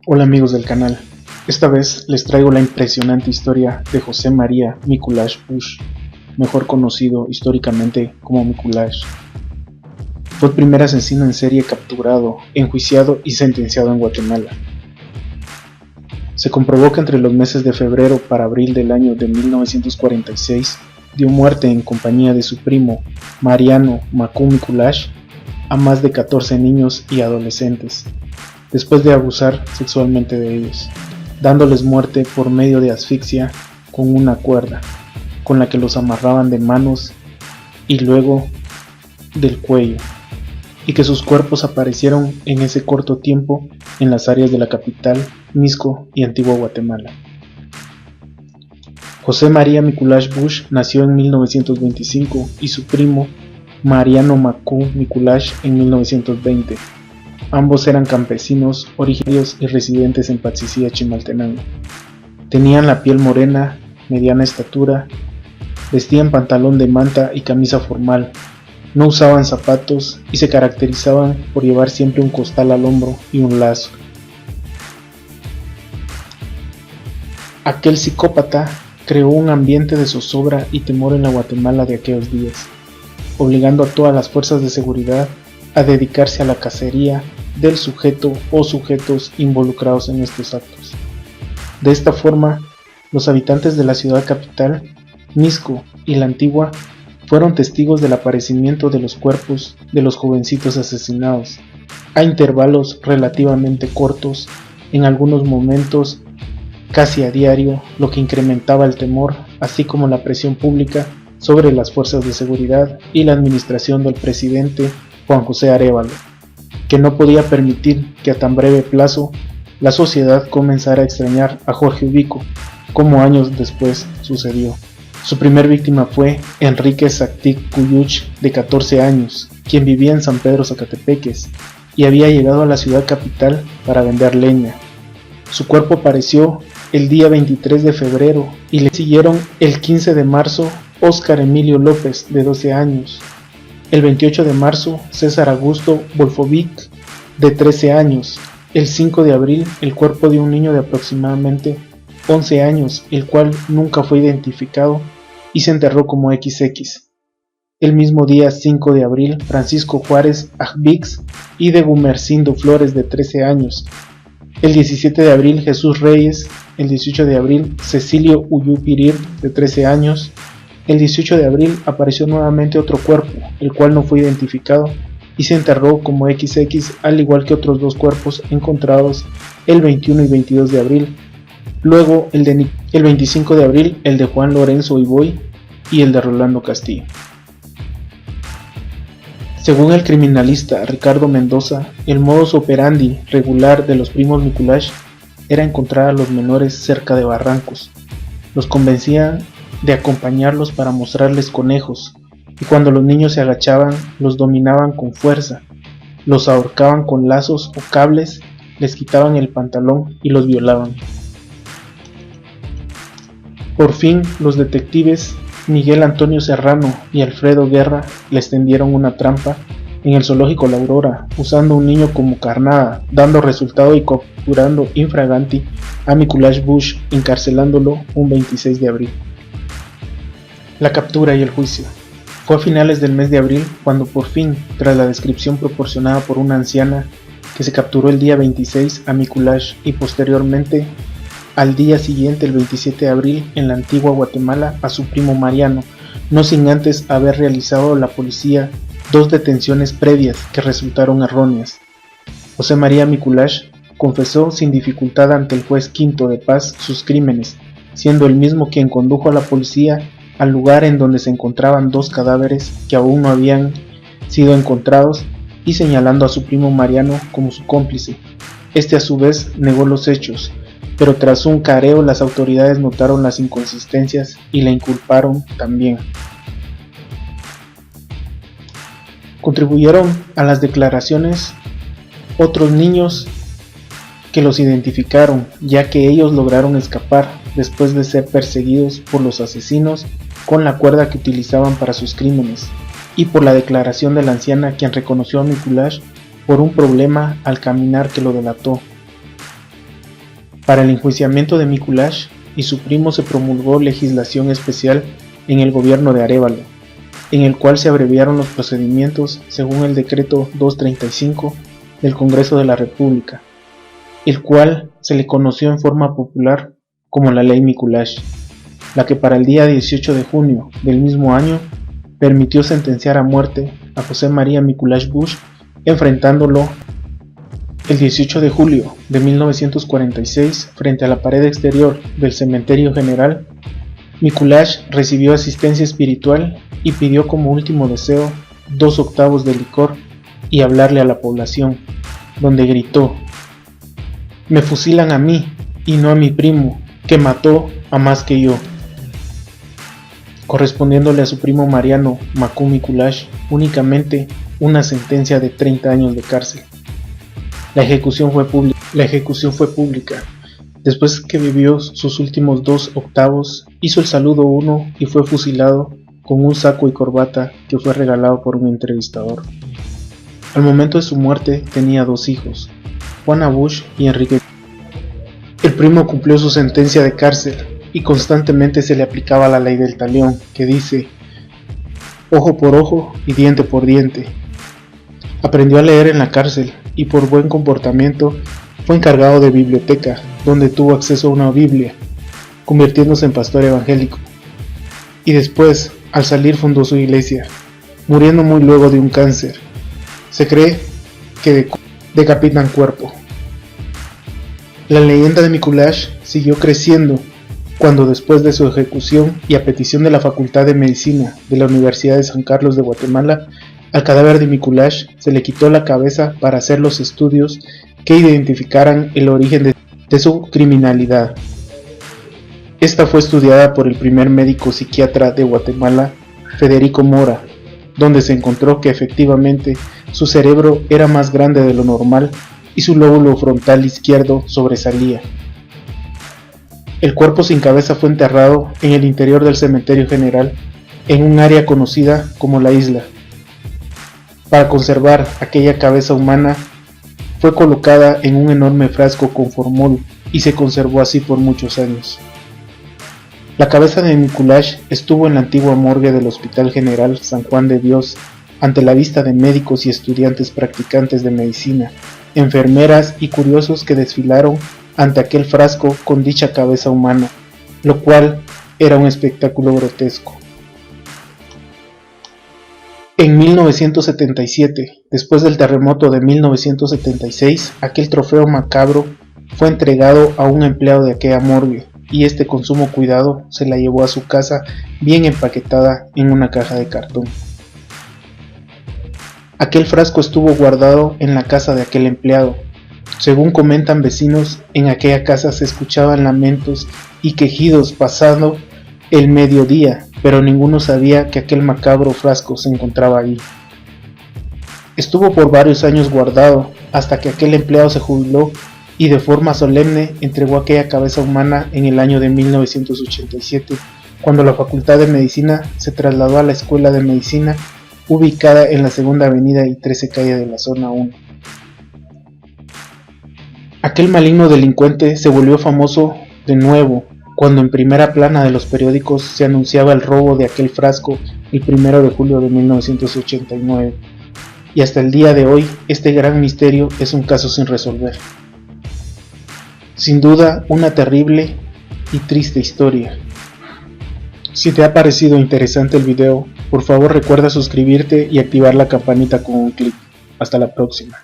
Hola amigos del canal, esta vez les traigo la impresionante historia de José María Mikuláš Bush, mejor conocido históricamente como Mikuláš. Fue el primer asesino en serie capturado, enjuiciado y sentenciado en Guatemala. Se comprobó que entre los meses de febrero para abril del año de 1946 dio muerte en compañía de su primo Mariano Macú Mikuláš a más de 14 niños y adolescentes, después de abusar sexualmente de ellos, dándoles muerte por medio de asfixia con una cuerda, con la que los amarraban de manos y luego del cuello, y que sus cuerpos aparecieron en ese corto tiempo en las áreas de la capital, Mixco y Antigua Guatemala. José María Mikuláš Bush nació en 1925 y su primo Mariano Macú Mikuláš en 1920. Ambos eran campesinos, originarios y residentes en Patsicía, Chimaltenango. Tenían la piel morena, mediana estatura, vestían pantalón de manta y camisa formal, no usaban zapatos y se caracterizaban por llevar siempre un costal al hombro y un lazo. Aquel psicópata creó un ambiente de zozobra y temor en la Guatemala de aquellos días, obligando a todas las fuerzas de seguridad a dedicarse a la cacería del sujeto o sujetos involucrados en estos actos. De esta forma, los habitantes de la ciudad capital, Mixco y la Antigua, fueron testigos del aparecimiento de los cuerpos de los jovencitos asesinados, a intervalos relativamente cortos, en algunos momentos casi a diario, lo que incrementaba el temor, así como la presión pública sobre las fuerzas de seguridad y la administración del presidente Juan José Arévalo, que no podía permitir que a tan breve plazo la sociedad comenzara a extrañar a Jorge Ubico, como años después sucedió. Su primer víctima fue Enrique Zactic Cuyuch, de 14 años, quien vivía en San Pedro Zacatepeques y había llegado a la ciudad capital para vender leña. Su cuerpo apareció el día 23 de febrero y le siguieron el 15 de marzo Óscar Emilio López, de 12 años. El 28 de marzo, César Augusto Wolfovic, de 13 años. El 5 de abril, el cuerpo de un niño de aproximadamente 11 años, el cual nunca fue identificado y se enterró como XX. El mismo día 5 de abril, Francisco Juárez Ajvix y de Gumercindo Flores, de 13 años. El 17 de abril, Jesús Reyes. El 18 de abril, Cecilio Uyupirir, de 13 años. El 18 de abril apareció nuevamente otro cuerpo, el cual no fue identificado y se enterró como XX, al igual que otros dos cuerpos encontrados el 21 y 22 de abril. Luego el 25 de abril, el de Juan Lorenzo Iboy y el de Rolando Castillo. Según el criminalista Ricardo Mendoza, el modus operandi regular de los primos Mikuláš era encontrar a los menores cerca de barrancos. Los convencían de acompañarlos para mostrarles conejos, y cuando los niños se agachaban, los dominaban con fuerza, los ahorcaban con lazos o cables, les quitaban el pantalón y los violaban. Por fin, los detectives Miguel Antonio Serrano y Alfredo Guerra les tendieron una trampa en el zoológico La Aurora, usando un niño como carnada, dando resultado y capturando infraganti a Mikuláš Bush, encarcelándolo un 26 de abril. La captura y el juicio. Fue a finales del mes de abril cuando por fin, tras la descripción proporcionada por una anciana, que se capturó el día 26 a Mikuláš y posteriormente al día siguiente, el 27 de abril, en la Antigua Guatemala, a su primo Mariano, no sin antes haber realizado la policía dos detenciones previas que resultaron erróneas. José María Mikuláš confesó sin dificultad ante el juez Quinto de Paz sus crímenes, siendo él mismo quien condujo a la policía al lugar en donde se encontraban dos cadáveres que aún no habían sido encontrados y señalando a su primo Mariano como su cómplice. Este a su vez negó los hechos, pero tras un careo las autoridades notaron las inconsistencias y la inculparon también. Contribuyeron a las declaraciones otros niños que los identificaron, ya que ellos lograron escapar después de ser perseguidos por los asesinos con la cuerda que utilizaban para sus crímenes, y por la declaración de la anciana, quien reconoció a Mikuláš por un problema al caminar que lo delató. Para el enjuiciamiento de Mikuláš y su primo se promulgó legislación especial en el gobierno de Arévalo, en el cual se abreviaron los procedimientos según el decreto 235 del Congreso de la República, el cual se le conoció en forma popular como la Ley Mikuláš, la que para el día 18 de junio del mismo año permitió sentenciar a muerte a José María Mikuláš Bush, enfrentándolo el 18 de julio de 1946 frente a la pared exterior del Cementerio General. Mikuláš recibió asistencia espiritual y pidió como último deseo 2 octavos de licor y hablarle a la población, donde gritó: "Me fusilan a mí y no a mi primo, que mató a más que yo", correspondiéndole a su primo Mariano Makú Mikuláš únicamente una sentencia de 30 años de cárcel. La ejecución fue pública. Después que vivió sus últimos 2 octavos, hizo el saludo 1 y fue fusilado con un saco y corbata que fue regalado por un entrevistador. Al momento de su muerte tenía 2 hijos, Juana Bush y Enrique. El primo cumplió su sentencia de cárcel y constantemente se le aplicaba la ley del talión, que dice: ojo por ojo y diente por diente. Aprendió a leer en la cárcel y por buen comportamiento fue encargado de biblioteca, donde tuvo acceso a una Biblia, convirtiéndose en pastor evangélico. Y después, al salir, fundó su iglesia, muriendo muy luego de un cáncer. Se cree que decapitan cuerpo. La leyenda de Mikuláš siguió creciendo cuando, después de su ejecución y a petición de la Facultad de Medicina de la Universidad de San Carlos de Guatemala, al cadáver de Mikuláš se le quitó la cabeza para hacer los estudios que identificaran el origen de su criminalidad. Esta fue estudiada por el primer médico psiquiatra de Guatemala, Federico Mora, donde se encontró que efectivamente su cerebro era más grande de lo normal y su lóbulo frontal izquierdo sobresalía. El cuerpo sin cabeza fue enterrado en el interior del Cementerio General, en un área conocida como La Isla. Para conservar aquella cabeza humana, fue colocada en un enorme frasco con formol y se conservó así por muchos años. La cabeza de Mikuláš estuvo en la antigua morgue del Hospital General San Juan de Dios, ante la vista de médicos y estudiantes practicantes de medicina, enfermeras y curiosos que desfilaron ante aquel frasco con dicha cabeza humana, lo cual era un espectáculo grotesco. En 1977, después del terremoto de 1976, aquel trofeo macabro fue entregado a un empleado de aquella morgue, y este con sumo cuidado se la llevó a su casa bien empaquetada en una caja de cartón. Aquel frasco estuvo guardado en la casa de aquel empleado. Según comentan vecinos, en aquella casa se escuchaban lamentos y quejidos pasando el mediodía, pero ninguno sabía que aquel macabro frasco se encontraba ahí. Estuvo por varios años guardado hasta que aquel empleado se jubiló y de forma solemne entregó aquella cabeza humana en el año de 1987, cuando la Facultad de Medicina se trasladó a la Escuela de Medicina, ubicada en la 2ª Avenida y 13 Calle de la Zona 1. Aquel maligno delincuente se volvió famoso de nuevo cuando en primera plana de los periódicos se anunciaba el robo de aquel frasco el 1 de julio de 1989, y hasta el día de hoy este gran misterio es un caso sin resolver. Sin duda, una terrible y triste historia. Si te ha parecido interesante el video, por favor recuerda suscribirte y activar la campanita con un clic. Hasta la próxima.